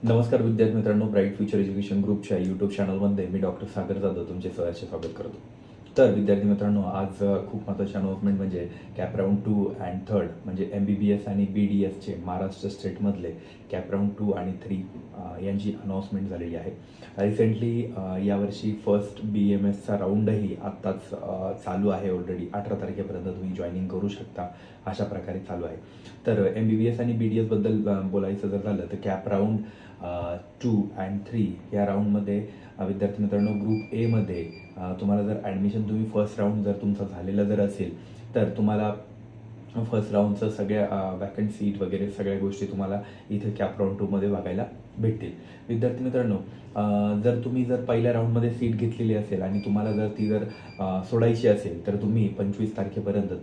नमस्कार विद्यार्थी मित्रांनो, ब्राईट फ्युचर एज्युकेशन ग्रुपच्या यूट्यूब चॅनलमध्ये मी डॉक्टर सागर जाधव तुमचे सहर्ष स्वागत करतो. तर विद्यार्थी मित्रांनो, आज खूप महत्त्वाची अनाउन्समेंट म्हणजे कॅप राऊंड 2 अँड 3 म्हणजे MBBS आणि BDSचे महाराष्ट्र स्टेटमधले कॅप राऊंड 2 आणि 3 यांची अनाउन्समेंट झालेली आहे. रिसेंटली यावर्षी फर्स्ट BMSचा राऊंडही आत्ताच चालू आहे. ऑलरेडी 18 तारखेपर्यंत तुम्ही जॉईनिंग करू शकता, अशा प्रकारे चालू आहे. तर MBBS आणि BDS बद्दल बोलायचं जर झालं तर कॅप राऊंड 2 अँड 3 या राऊंडमध्ये विद्यार्थी मित्रांनो, ग्रुप ए मध्ये तुम्हाला जर ॲडमिशन तुम्ही फर्स्ट राऊंड जर तुमचा झालेला जर असेल तर तुम्हाला फर्स्ट राऊंडचं सगळ्या वॅकंट सीट वगैरे सगळ्या गोष्टी तुम्हाला इथे कॅप राऊंड 2 मध्ये बघायला भेटतील. विद्यार्थी मित्रांनो, जर तुम्ही जर पहिल्या राऊंडमध्ये सीट घेतलेली असेल आणि तुम्हाला जर ती जर सोडायची असेल तर तुम्ही 25 तारखेपर्यंत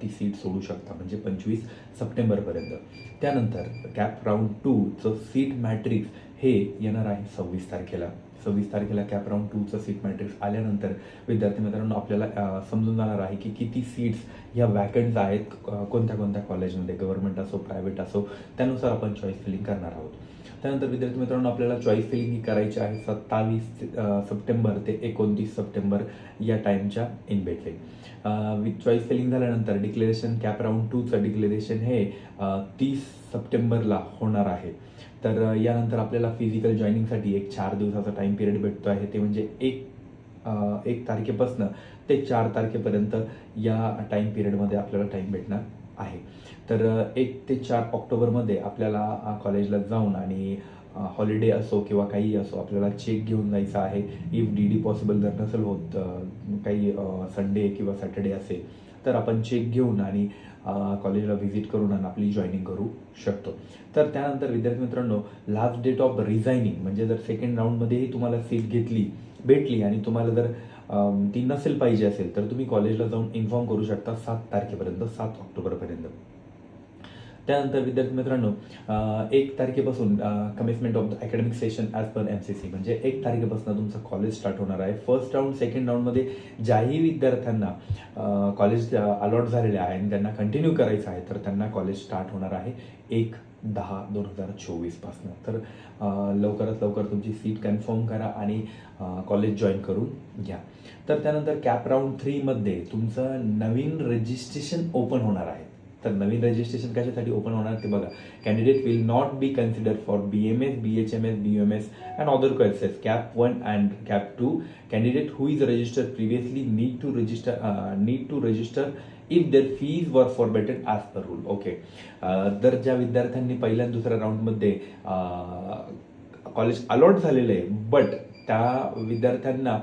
ती सीट सोडू शकता, म्हणजे 25 सप्टेंबरपर्यंत. त्यानंतर कॅप राऊंड 2चं सीट मॅट्रिक्स हे येणार आहे 26 तारखेला. 26 तारखेला कॅप राऊंड 2चं सीट मॅट्रिक्स आल्यानंतर विद्यार्थी मित्रांनो आपल्याला समजून जाणार आहे की किती सीट्स ह्या वॅकंट्स आहेत कोणत्या कोणत्या कॉलेजमध्ये, गव्हर्नमेंट असो प्रायव्हेट असो, त्यानुसार आपण चॉईस फिलिंग करणार आहोत. त्यानंतर विद्यार्थी मित्रांनो आपल्याला चॉईस फिलिंग ही करायची आहे 27 सप्टेंबर ते 29 सप्टेंबर या टाईमच्या इन बिटवीन. चॉईस फिलिंग झाल्यानंतर डिक्लेरेशन कॅप राऊंड 2चं डिक्लेरेशन हे 30 सप्टेंबरला होणार आहे. तर यानंतर आपल्याला फिजिकल जॉईनिंगसाठी एक 4 दिवसाचा टाईम पिरियड भेटतो आहे, ते म्हणजे 1 तारखेपासून ते 4 तारखेपर्यंत या टाईम पिरियडमध्ये आपल्याला टाईम भेटणार आहे. तर 1 ते 4 ऑक्टोबरमध्ये आपल्याला कॉलेजला जाऊन आणि हॉलिडे असो किंवा काही असो आपल्याला चेक घेऊन जायचं आहे. इफ DD पॉसिबल जर नसेल होत, काही संडे किंवा सॅटर्डे असेल तर आपण चेक घेऊन आणि कॉलेजला व्हिजिट करून आणि आपली जॉईनिंग करू शकतो. तर त्यानंतर विद्यार्थी मित्रांनो, लास्ट डेट ऑफ रिझायनिंग म्हणजे जर सेकंड राऊंडमध्येही तुम्हाला सीट भेटली आणि तुम्हाला जर ती नसेल पाहिजे असेल तर तुम्ही कॉलेजला जाऊन इन्फॉर्म करू शकता 7 तारखेपर्यंत, 7 ऑक्टोबरपर्यंत. त्यानंतर विद्यार्थी मित्रांनो, 1 तारखेपासून commitment of the academic session as per MCC म्हणजे 1 तारखेपासून तुमचं कॉलेज स्टार्ट होणार आहे. फर्स्ट राऊंड सेकंड राऊंडमध्ये ज्याही विद्यार्थ्यांना कॉलेज अलॉट झालेले आहे आणि त्यांना कंटिन्यू करायचं आहे तर त्यांना कॉलेज स्टार्ट होणार आहे 1/10/2024 पासून. तर लवकरात लवकर तुमची सीट कन्फर्म करा आणि कॉलेज जॉईन करून घ्या. तर त्यानंतर कॅप राऊंड 3 मध्ये तुमचं नवीन रजिस्ट्रेशन ओपन होणार आहे. तर नवीन रजिस्ट्रेशन कशासाठी ओपन होणार ते बघा. Candidate will not be consider for BMS, BHMS, BUMS and other courses cap 1 and cap 2. Candidate who is registered previously need to register if their fees were forbidden as per rule. Okay. तर ज्या विद्यार्थ्यांनी पहिल्या आणि दुसऱ्या राऊंडमध्ये college allot झालेलं आहे but त्या विद्यार्थ्यांना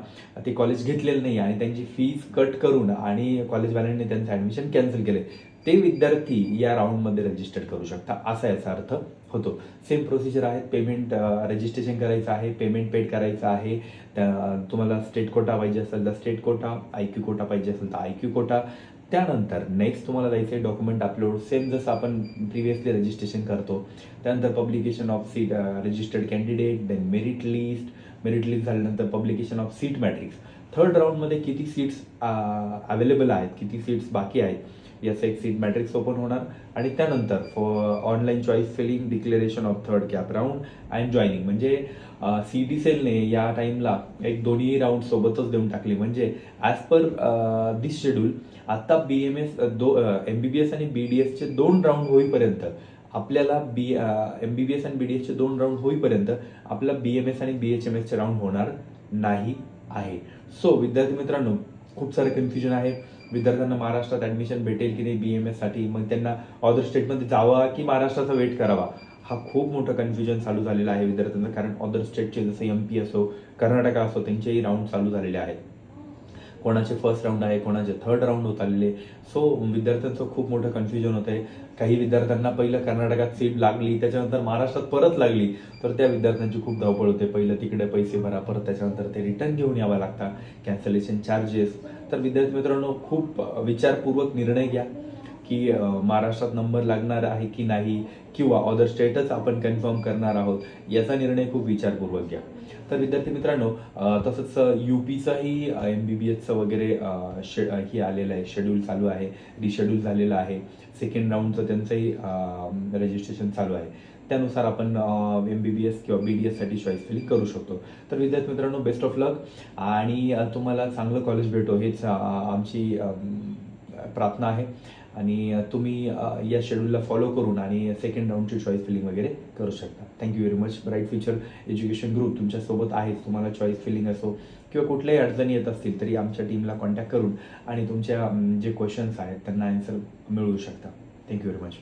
ते कॉलेज घेतलेलं नाही आणि त्यांची फीज कट करून आणि कॉलेजवाल्यांनी त्यांचं ॲडमिशन कॅन्सल केले, ते विद्यार्थी या राऊंडमध्ये रजिस्टर करू शकता, असा याचा अर्थ होतो. सेम प्रोसिजर आहे. पेमेंट रजिस्ट्रेशन करायचं आहे, पेमेंट पेड करायचं आहे. तुम्हाला स्टेट कोटा पाहिजे असेल तर स्टेट कोटा, IQ कोटा पाहिजे असेल तर IQ कोटा. त्यानंतर नेक्स्ट तुम्हाला जायचं आहे डॉक्युमेंट अपलोड, सेम जसं आपण प्रिव्हियसली रजिस्ट्रेशन करतो. त्यानंतर publication of seat registered candidate, then merit list झाल्यानंतर publication of seat matrix. Third राऊंडमध्ये किती सीट्स अवेलेबल आहेत, किती सीट्स बाकी आहेत याचं एक सीट मॅट्रिक्स ओपन होणार आणि त्यानंतर online choice filling, declaration of third cap round and joining. म्हणजे CD सेलने या टाइमला एक दोन्ही राऊंड सोबतच देऊन टाकले. म्हणजे ॲज पर दिस शेड्यूल आता MBBS आणि BDSचे 2 राऊंड होईपर्यंत आपल्याला MBBS आणि BDSचे 2 राऊंड होईपर्यंत आपला BMS आणि BHMSचे राऊंड होणार नाही आहे. सो विद्यार्थी मित्रांनो, खूप सारं कन्फ्युजन आहे. विद्यार्थ्यांना महाराष्ट्रात ॲडमिशन भेटेल की नाही BMS साठी, मग त्यांना अदर स्टेटमध्ये जावा की महाराष्ट्राचा वेट करावा, हा खूप मोठं कन्फ्युजन चालू झालेला आहे विद्यार्थ्यांना. कारण अदर स्टेटचे जसं MP असो, कर्नाटक असो, त्यांचेही राऊंड चालू झालेले आहेत. कोणाचे फर्स्ट राऊंड आहे, कोणाचे थर्ड राऊंड होत आलेले. सो विद्यार्थ्यांचं खूप मोठं कन्फ्युजन होत आहे. काही विद्यार्थ्यांना पहिलं कर्नाटकात सीट लागली, त्याच्यानंतर महाराष्ट्रात परत लागली तर त्या विद्यार्थ्यांची खूप धावपळ होते. पहिलं तिकडे पैसे भरा, परत त्याच्यानंतर ते रिटर्न घेऊन यावं लागतं, कॅन्सलेशन चार्जेस. तर विद्यार्थी मित्रांनो, खूप विचारपूर्वक निर्णय घ्या की महाराष्ट्रात नंबर लागणार आहे की नाही किंवा अदर स्टेटच आपण कन्फर्म करणार आहोत, याचा निर्णय खूप विचारपूर्वक घ्या. तर विद्यार्थी मित्रांनो, तसंच UPचाही MBBSचं वगैरे हे आलेलं आहे, शेड्यूल चालू आहे, रिशेड्यूल झालेलं आहे. सेकंड राऊंडचं त्यांचंही रजिस्ट्रेशन चालू आहे. त्यानुसार आपण MBBS किंवा BDS साठी चॉईस फिलिंग करू शकतो. तर विद्यार्थी मित्रांनो, बेस्ट ऑफ लक आणि तुम्हाला चांगलं कॉलेज भेटो हेच आमची प्रार्थना आहे. आणि तुम्ही या शेड्यूलला फॉलो करून आणि सेकंड राऊंडची चॉईस फिलिंग वगैरे करू शकता. Thank you very much. Bright future education group तुमच्यासोबत आहे. तुम्हाला चॉईस फिलिंग असो किंवा कुठल्याही अडचणी येत असतील तरी आमच्या टीमला कॉन्टॅक्ट करून आणि तुमच्या जे क्वेश्चन्स आहेत त्यांना आन्सर मिळवू शकता. Thank you very much.